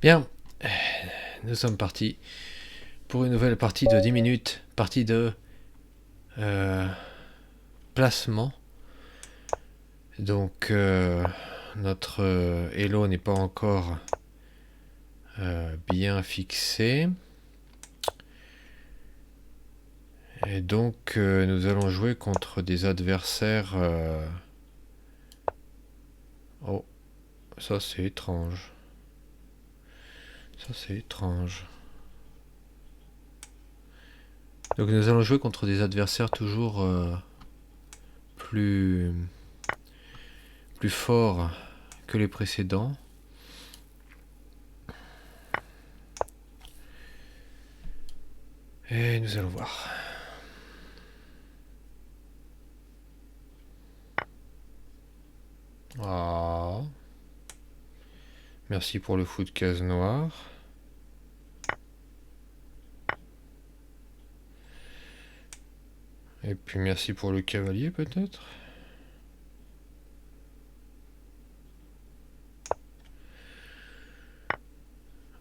Bien, nous sommes partis pour une nouvelle partie de 10 minutes, partie de euh, placement. Donc notre Hello n'est pas encore bien fixé. Et donc nous allons jouer contre des adversaires... Oh, ça c'est étrange. Ça c'est étrange. Donc nous allons jouer contre des adversaires toujours plus forts que les précédents. Et nous allons voir. Ah. Merci pour le fou de case noire. Et puis merci pour le cavalier peut-être.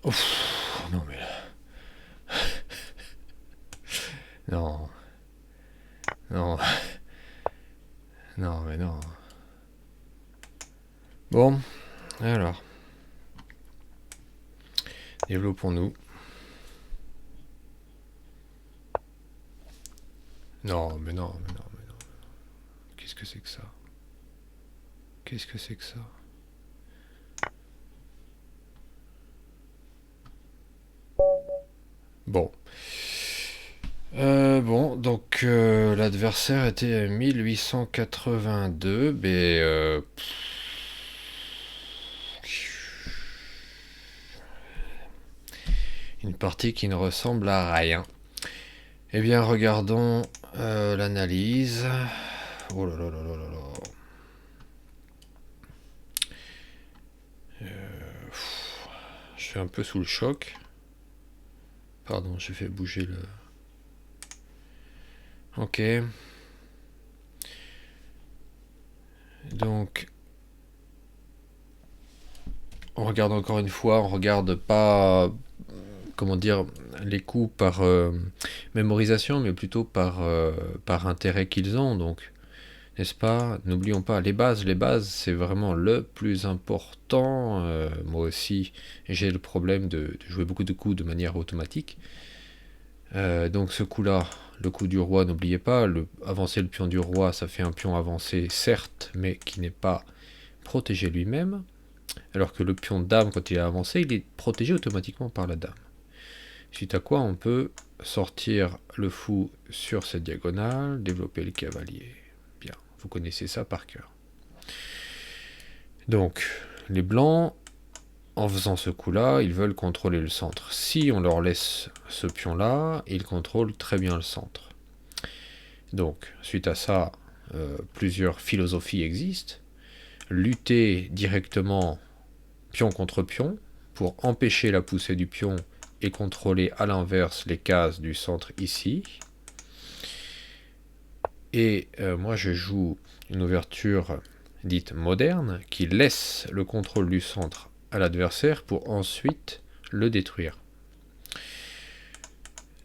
Ouf, non mais là. Non. Non. Non mais non. Bon, alors. Développons-nous. Non, mais non, mais non, mais non. Qu'est-ce que c'est que ça? Qu'est-ce que c'est que ça? Bon. Bon, donc l'adversaire était à 1882, mais une partie qui ne ressemble à rien. Eh bien, regardons l'analyse. Oh là là là là là là. Je suis un peu sous le choc. Pardon, j'ai fait bouger le... Ok. Donc, on regarde encore une fois, on regarde pas, comment dire, les coups par mémorisation, mais plutôt par intérêt qu'ils ont. Donc, n'est-ce pas? N'oublions pas les bases. Les bases, c'est vraiment le plus important. Moi aussi, j'ai le problème de jouer beaucoup de coups de manière automatique. Donc ce coup-là, le coup du roi, n'oubliez pas, avancer le pion du roi, ça fait un pion avancé, certes, mais qui n'est pas protégé lui-même. Alors que le pion dame, quand il est avancé, il est protégé automatiquement par la dame. Suite à quoi, on peut sortir le fou sur cette diagonale, développer le cavalier. Bien, vous connaissez ça par cœur. Donc, les blancs, en faisant ce coup-là, ils veulent contrôler le centre. Si on leur laisse ce pion-là, ils contrôlent très bien le centre. Donc, suite à ça, plusieurs philosophies existent. Lutter directement pion contre pion pour empêcher la poussée du pion et contrôler à l'inverse les cases du centre ici. Et moi, je joue une ouverture dite moderne qui laisse le contrôle du centre à l'adversaire pour ensuite le détruire.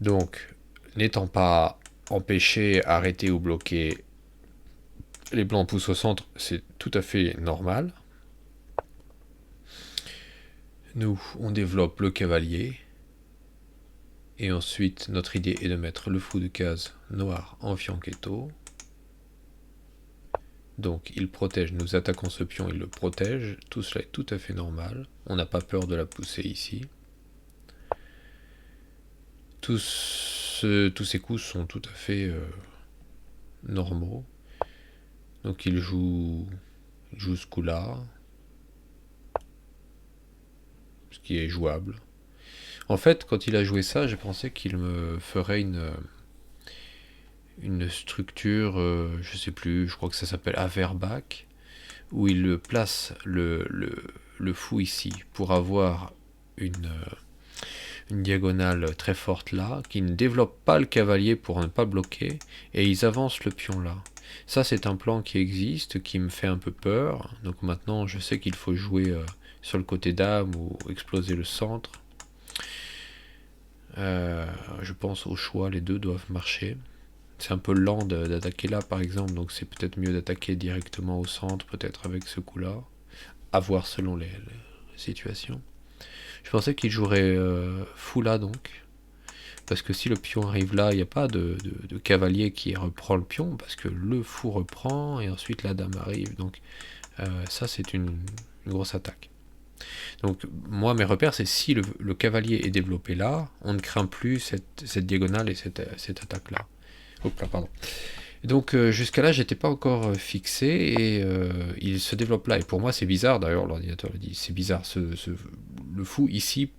Donc, n'étant pas empêché, arrêté ou bloqué, les blancs poussent au centre, c'est tout à fait normal. Nous, on développe le cavalier. Et ensuite, notre idée est de mettre le fou de case noir en fianchetto. Donc, il protège, nous attaquons ce pion, il le protège. Tout cela est tout à fait normal. On n'a pas peur de la pousser ici. Tous ces coups sont tout à fait normaux. Donc, il joue ce coup-là. Ce qui est jouable. En fait, quand il a joué ça, j'ai pensé qu'il me ferait une structure, je sais plus, je crois que ça s'appelle Averbach, où il place le fou ici pour avoir une diagonale très forte là, qui ne développe pas le cavalier pour ne pas bloquer, et ils avancent le pion là. Ça, c'est un plan qui existe, qui me fait un peu peur. Donc maintenant, je sais qu'il faut jouer sur le côté dame ou exploser le centre. Je pense au choix, les deux doivent marcher. C'est un peu lent d'attaquer là, par exemple, donc c'est peut-être mieux d'attaquer directement au centre, peut-être avec ce coup-là. À voir selon les situations. Je pensais qu'il jouerait fou là, donc. Parce que si le pion arrive là, il n'y a pas de cavalier qui reprend le pion, parce que le fou reprend, et ensuite la dame arrive. Donc ça, c'est une grosse attaque. Donc moi, mes repères, c'est si le cavalier est développé là, on ne craint plus cette diagonale et cette attaque-là. Hop là, pardon. Donc jusqu'à là, j'étais pas encore fixé, et il se développe là. Et pour moi, c'est bizarre, d'ailleurs, l'ordinateur le dit, c'est bizarre. Le fou, ici,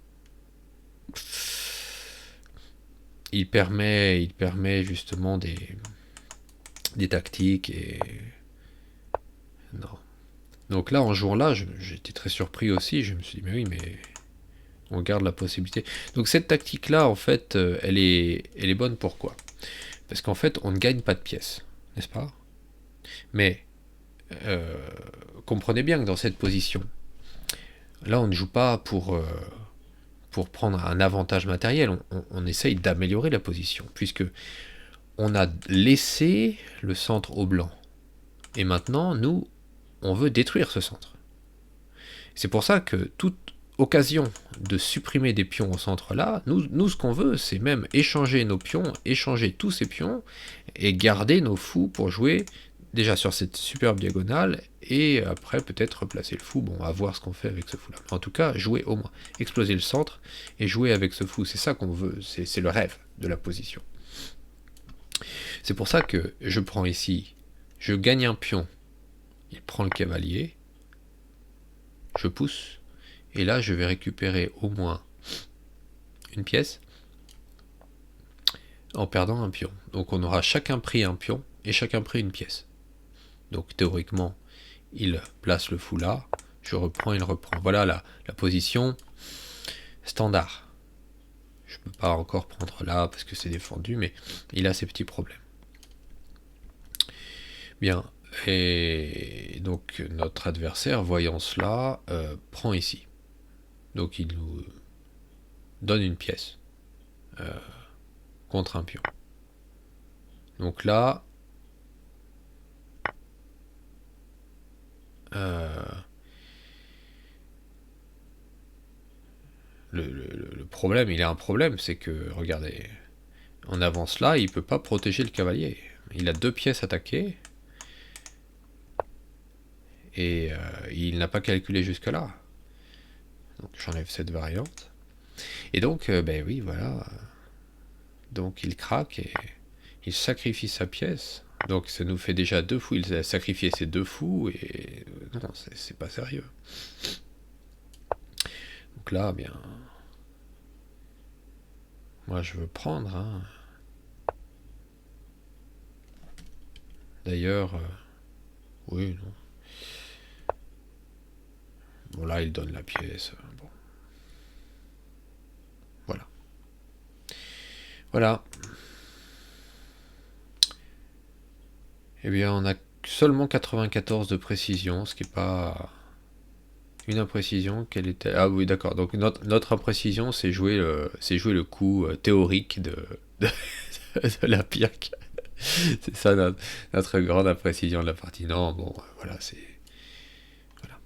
il permet justement des tactiques, et... Non. Donc là, en jouant là, j'étais très surpris aussi. Je me suis dit, mais oui, mais on garde la possibilité. Donc cette tactique-là, en fait, elle est bonne. Pourquoi? Parce qu'en fait, on ne gagne pas de pièces, n'est-ce pas? Mais comprenez bien que dans cette position, là, on ne joue pas pour prendre un avantage matériel. On essaye d'améliorer la position, puisque on a laissé le centre au blanc. Et maintenant, nous, on veut détruire ce centre. C'est pour ça que toute occasion de supprimer des pions au centre là, nous ce qu'on veut, c'est même échanger nos pions, échanger tous ces pions, et garder nos fous pour jouer déjà sur cette superbe diagonale, et après peut-être replacer le fou. Bon, on va voir ce qu'on fait avec ce fou là. En tout cas, jouer au moins, exploser le centre, et jouer avec ce fou, c'est ça qu'on veut, c'est le rêve de la position. C'est pour ça que je prends ici, je gagne un pion, il prend le cavalier, je pousse, et là je vais récupérer au moins une pièce en perdant un pion. Donc on aura chacun pris un pion et chacun pris une pièce. Donc théoriquement, il place le fou là, je reprends, il reprend. Voilà la position standard. Je ne peux pas encore prendre là parce que c'est défendu, mais il a ses petits problèmes. Bien, et donc notre adversaire, voyant cela, prend ici. Donc il nous donne une pièce contre un pion. Donc là, le problème, il a un problème, c'est que, regardez, on avance là, il ne peut pas protéger le cavalier. Il a deux pièces attaquées, et il n'a pas calculé jusque-là. Donc j'enlève cette variante. Et donc, ben oui, voilà. Donc il craque, et il sacrifie sa pièce. Donc ça nous fait déjà deux fous. Il a sacrifié ses deux fous, et non, c'est pas sérieux. Donc là, bien, moi je veux prendre. Hein. D'ailleurs, oui, non. Bon, là, il donne la pièce. Bon. Voilà. Voilà. Eh bien, on a seulement 94 de précision, ce qui n'est pas une imprécision. Quelle était... Ah oui, d'accord. Donc notre imprécision, c'est jouer le coup théorique de la pirque. C'est ça notre grande imprécision de la partie. Non, bon, voilà, c'est... Voilà.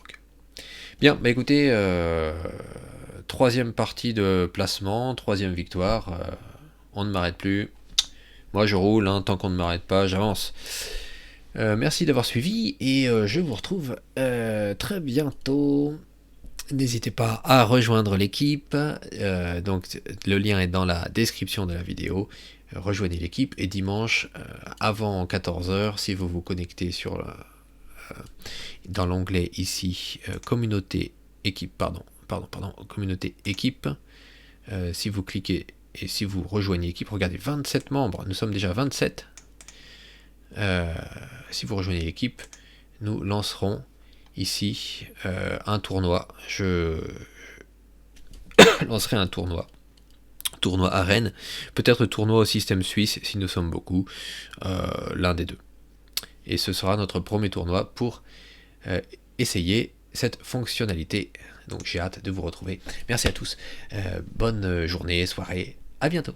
Okay. Bien, bah écoutez, troisième partie de placement, troisième victoire. On ne m'arrête plus. Moi, je roule, hein, tant qu'on ne m'arrête pas, j'avance. Merci d'avoir suivi, et je vous retrouve très bientôt. N'hésitez pas à rejoindre l'équipe. Donc, le lien est dans la description de la vidéo. Rejoignez l'équipe, et dimanche, avant 14h, si vous vous connectez dans l'onglet ici, communauté équipe, communauté équipe, si vous cliquez et si vous rejoignez l'équipe, regardez, 27 membres, nous sommes déjà 27. Si vous rejoignez l'équipe, nous lancerons ici un tournoi. lancerai un tournoi à Rennes, peut-être tournoi au système suisse si nous sommes beaucoup, l'un des deux. Et ce sera notre premier tournoi pour essayer cette fonctionnalité. Donc j'ai hâte de vous retrouver. Merci à tous, bonne journée, soirée, à bientôt.